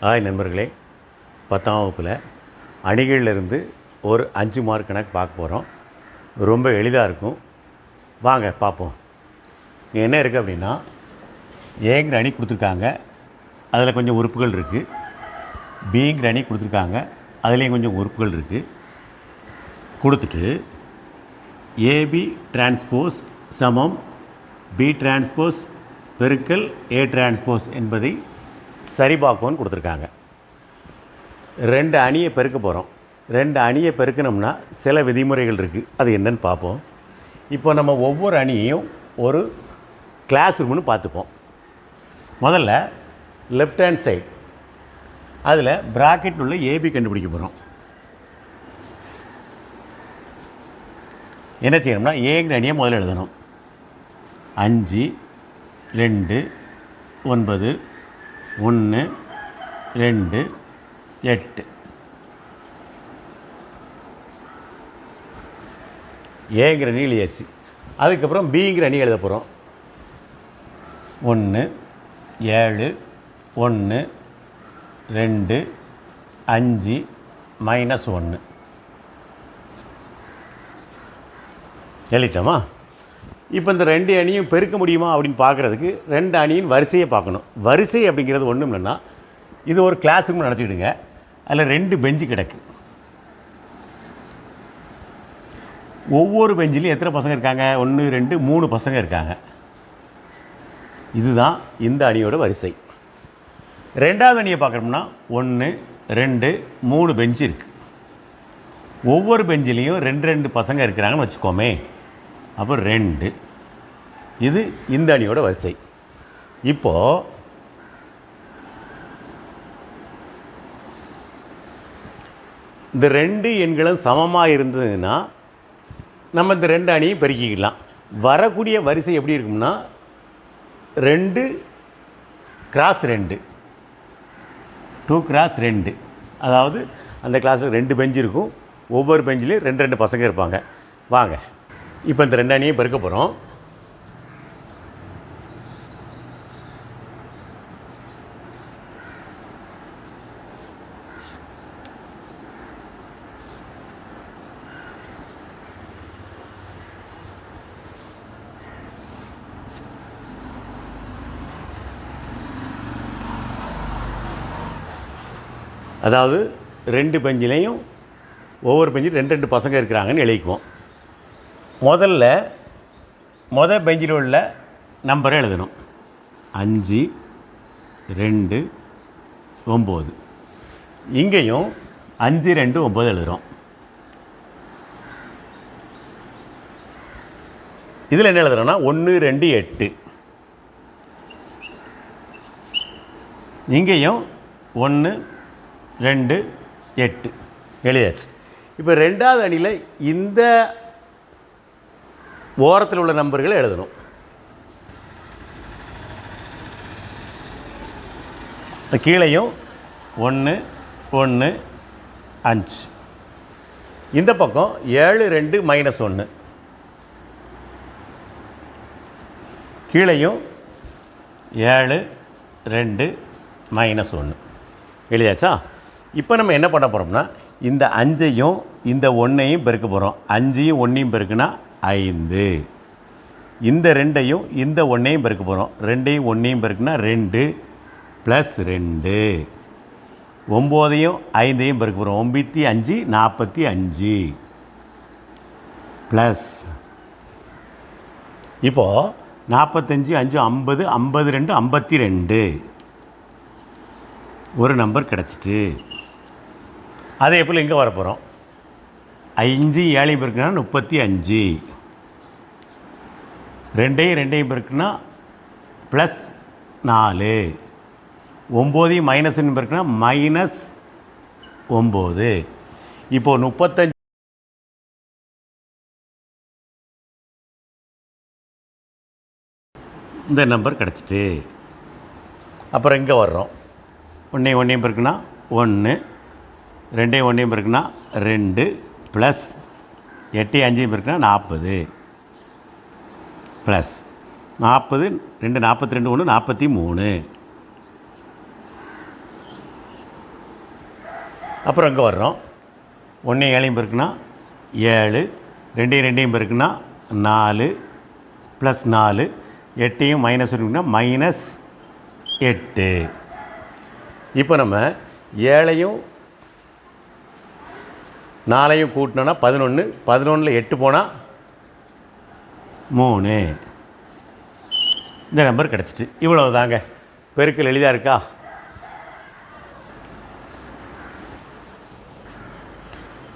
Hi நண்பர்களே, 10ஆம் வகுப்பில் அணிகளிலிருந்து ஒரு 5 மார்க் கணக்கு பார்க்க போகிறோம். ரொம்ப எளிதாக இருக்கும். வாங்க பார்ப்போம். இங்கே என்ன இருக்குது அப்படின்னா, ஏங்கிற அணி கொடுத்துருக்காங்க, அதில் கொஞ்சம் உறுப்புகள் இருக்குது. பிங்கிற அணி கொடுத்துருக்காங்க, அதுலேயும் கொஞ்சம் உறுப்புகள் இருக்குது. கொடுத்துட்டு ஏபி டிரான்ஸ்போஸ் சமம் பி டிரான்ஸ்போஸ் பெருக்கல் ஏ டிரான்ஸ்போஸ் என்பதை சரிபார்க்கணும்னு கொடுத்துருக்காங்க. 2 அணியை பெருக்க போகிறோம். 2 அணியை பெருக்கணும்னா சில விதிமுறைகள் இருக்குது. அது என்னன்னு பார்ப்போம். இப்போ நம்ம ஒவ்வொரு அணியையும் ஒரு கிளாஸ் ரூம்னு பார்த்துப்போம். முதல்ல லெஃப்ட் ஹேண்ட் சைடு அதில் ப்ராக்கெட் உள்ள ஏபி கண்டுபிடிக்க போகிறோம். என்ன செய்யணும்னா ஏங்கிற அணியை முதல்ல எழுதணும். 5 2 9 1 2 8 ஏங்கிற அணி எழுதியாச்சு. அதுக்கப்புறம் பிங்கிற அணி எழுத போகிறோம். 1 7 1 2 5 -1 எழுதிட்டோமா? இப்போ இந்த 2 அணியும் பெருக்க முடியுமா அப்படின்னு பார்க்குறதுக்கு 2 அணியின் வரிசையை பார்க்கணும். வரிசை அப்படிங்கிறது ஒன்றும் இல்லைன்னா, இது ஒரு கிளாஸ் ரூம் நினச்சிக்கிடுங்க. அதில் 2 பெஞ்சு கிடக்கு. ஒவ்வொரு பெஞ்சிலையும் எத்தனை பசங்க இருக்காங்க? 1 2 3 பசங்க இருக்காங்க. இதுதான் இந்த அணியோட வரிசை. 2வது அணியை பார்க்குறோம்னா 1 2 3 பெஞ்சு இருக்குது. ஒவ்வொரு பெஞ்சிலையும் 2 2 பசங்க இருக்கிறாங்கன்னு வச்சுக்கோமே. அப்போ 2. இது இந்த அணியோட வரிசை. இப்போது இந்த 2 எண்களும் சமமாக இருந்ததுன்னா நம்ம இந்த 2 அணியும் பெருக்கிக்கலாம். வரக்கூடிய வரிசை எப்படி இருக்கும்னா 2 x 2 2 x 2. அதாவது அந்த கிளாஸில் 2 பெஞ்சு இருக்கும். ஒவ்வொரு பெஞ்சிலையும் 2 2 பசங்க இருப்பாங்க. வாங்க இப்போ இந்த 2 அணியும் பெருக்க போகிறோம். அதாவது 2 பெஞ்சிலையும் ஒவ்வொரு பெஞ்சிலும் 2 2 பசங்க இருக்கிறாங்கன்னு எழுதிக்குவோம். முதல் பெஞ்சில் உள்ள நம்பரை எழுதணும். 5 2 9. இங்கேயும் 5 2 9 எழுதுகிறோம். இதில் என்ன எழுதுகிறோன்னா 1 2 8. இங்கேயும் 1 2 8 எழுதியாச்சு. இப்போ 2வது அணியில் இந்த ஓரத்தில் உள்ள நம்பர்களை எழுதணும். கீழையும் 1 1 5. இந்த பக்கம் 7 2 -1. கீழையும் 7 2 -1 எழுதியாச்சா? இப்போ நம்ம என்ன பண்ண போகிறோம்னா இந்த 5ஐயும் இந்த 1ஐயும் பெருக்க போகிறோம். 5ஐயும் 1ஐயும் பெருக்குனா 5. இந்த 2ஐயும் இந்த 1ஐயும் பெருக்க போகிறோம். 2ஐயும் 1ஐயும் பெருக்குனா 2 + 2. 9ஐயும் 5ஐயும் பெருக்க போகிறோம். 9 5 45 ப்ளஸ் இப்போது 45 5 50 52 52 ஒரு நம்பர் கிடச்சிட்டு. அதே போல் இங்கே வர போகிறோம். 5 7 பெருக்குனா 35. 2 2 பெருக்குனா +4. 9 -1 பெருக்குனா -9. இப்போது 35 இந்த நம்பர் கிடச்சிட்டு. அப்புறம் இங்கே வர்றோம். 1 1 பெருக்குனா 1. 2 1 பெருக்குனா 2 ப்ளஸ் 8 5 பெருக்குனா 40 ப்ளஸ் 40 2 42 1 43. அப்புறம் இங்கே வர்றோம். 1 7 பெருக்குனா 7, 2 2 பெருக்குனா 4 ப்ளஸ் 4, 8 மைனஸ் இருக்குன்னா -8. இப்போ நம்ம 7 4 கூட்டினோன்னா 11, 11ல் 8 போனால் 3. இந்த நம்பர் கிடச்சிட்டு. இவ்வளவு தாங்க. பெருக்கல் எளிதாக இருக்கா?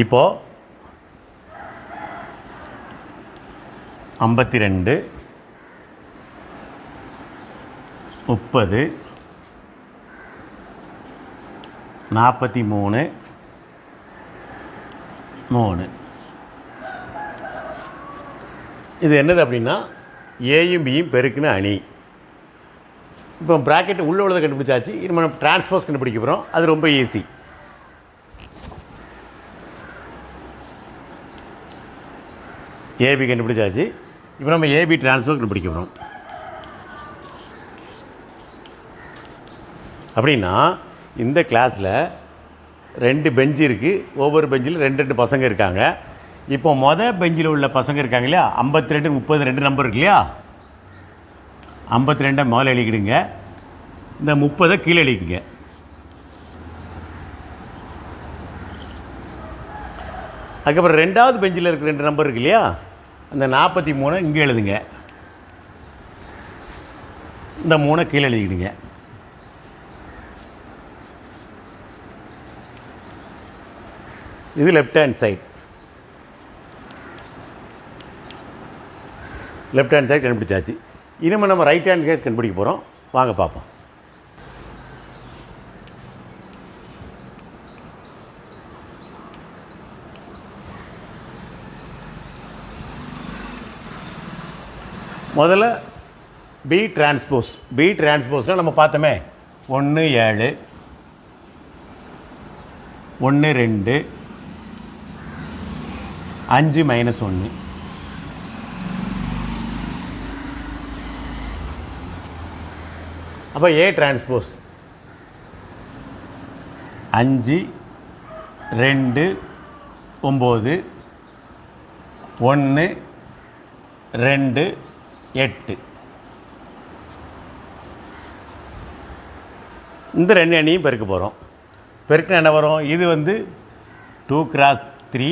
இப்போது 52 30 43 3. இது என்னது அப்படின்னா ஏயும் பியும் பெருக்குன்னு அணி. இப்போ ப்ராக்கெட் உள்ள உள்ளதை கண்டுபிடிச்சாச்சு. இது நம்ம டிரான்ஸ்போஸ் கண்டுபிடிக்க போகிறோம். அது ரொம்ப ஈஸி. ஏபி கண்டுபிடிச்சாச்சு. இப்போ நம்ம ஏபி டிரான்ஸ்போஸ் கண்டுபிடிக்க போகிறோம். அப்படின்னா இந்த கிளாஸில் 2 பெஞ்சு இருக்குது. ஒவ்வொரு பெஞ்சில் 2 பசங்க இருக்காங்க. இப்போ பெஞ்சில் உள்ள பசங்க இருக்காங்க இல்லையா, 52 32 நம்பர் இருக்கு இல்லையா, 52 முதல்ல எழுதிக்கிடுங்க. இந்த 30 கீழே எழுதிக்குங்க. அதுக்கப்புறம் 2வது பெஞ்சில் இருக்கிற 2 நம்பர் இருக்கு இல்லையா, அந்த 43 இங்கே எழுதுங்க. இந்த 3 கீழே எழுதிக்கிடுங்க. இது left hand side. Left hand side கண்டுபிடிச்சாச்சு. இனிமேல் நம்ம ரைட் ஹேண்ட் சைடு கண்டுபிடிக்க போகிறோம். வாங்க பார்ப்போம். முதல்ல பி டிரான்ஸ்போஸ்னால் நம்ம பார்த்தோமே 1 7 1 2 5 -1. அப்போ ஏ டிரான்ஸ்போஸ் 5 2 9 1 2 8. இந்த 2 அணியும் பெருக்க போகிறோம். பெருக்கினா என்ன வரும்? இது 2 x 3,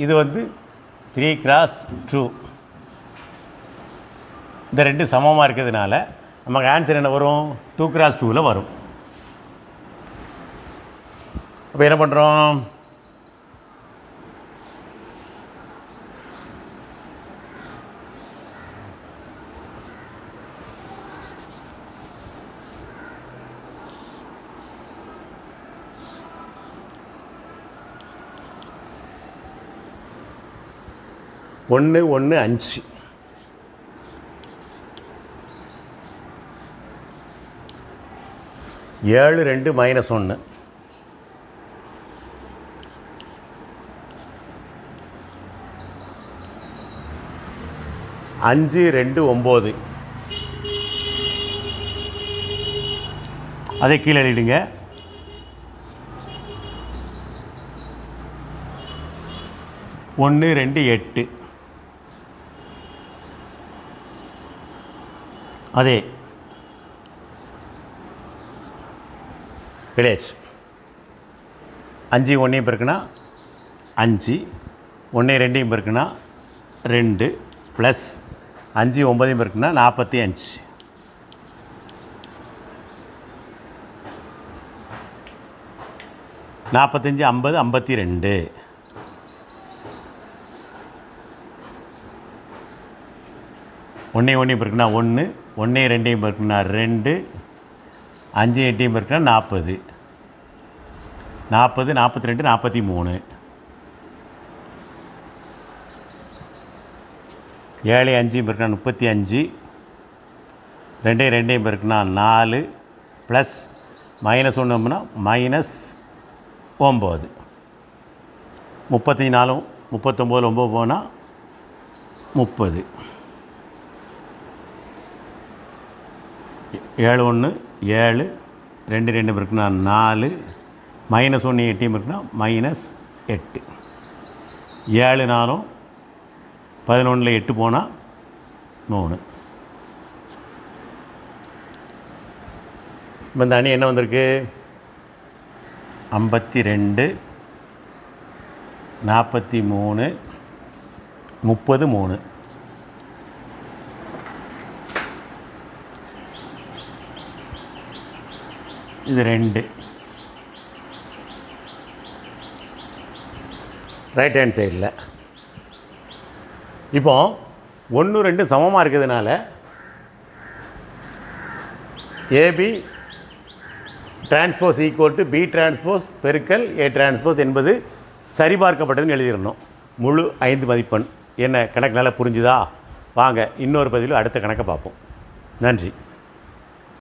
இது 3 x 2. இந்த 2 சமமாக இருக்கிறதுனால நமக்கு ஆன்சர் என்ன வரும்? 2 x 2ல் வரும். அப்போ என்ன பண்ணுறோம்? ஒன்று 1 5. ஏழு 2 -1. 5 2 9. அதை கீழே எழுதிடுங்க. 1 2 8. அதே கிடையாச்சு. 5 1 பெருக்குனா 5, 1 2 பெருக்குனா 2 ப்ளஸ் 5 9 பெருக்குனா 45. 45 50 52. 1 1 பெருக்குனா 1, 1 2 பெருக்குனா 2, 5 8 பெருக்குனா 40. 40 42 43. 7 5 பெருக்குனா 35. 2 2 பெருக்குனா 4 ப்ளஸ் -1 அப்படின்னா -9. 34 39 9 போனால் 30. 7 1 7, 2 2 பெருக்குனா 4, -1 8 இருக்குன்னா -8. 7 4 11 8 போனால் 3. இப்போ இந்த அணி என்ன வந்திருக்கு? 52 43 33. இது 2 ரைட் ஹேண்ட் சைடில். இப்போ 1 2 சமமாக இருக்கிறதுனால AB transpose equal to B transpose பெருக்கல் ஏ டிரான்ஸ்போஸ் என்பது சரிபார்க்கப்பட்டதுன்னு எழுதிடணும். முழு 5 மதிப்பெண். என்ன கணக்கு நல்லா புரிஞ்சுதா? வாங்க இன்னொரு பதிவில் அடுத்த கணக்கை பார்ப்போம். நன்றி.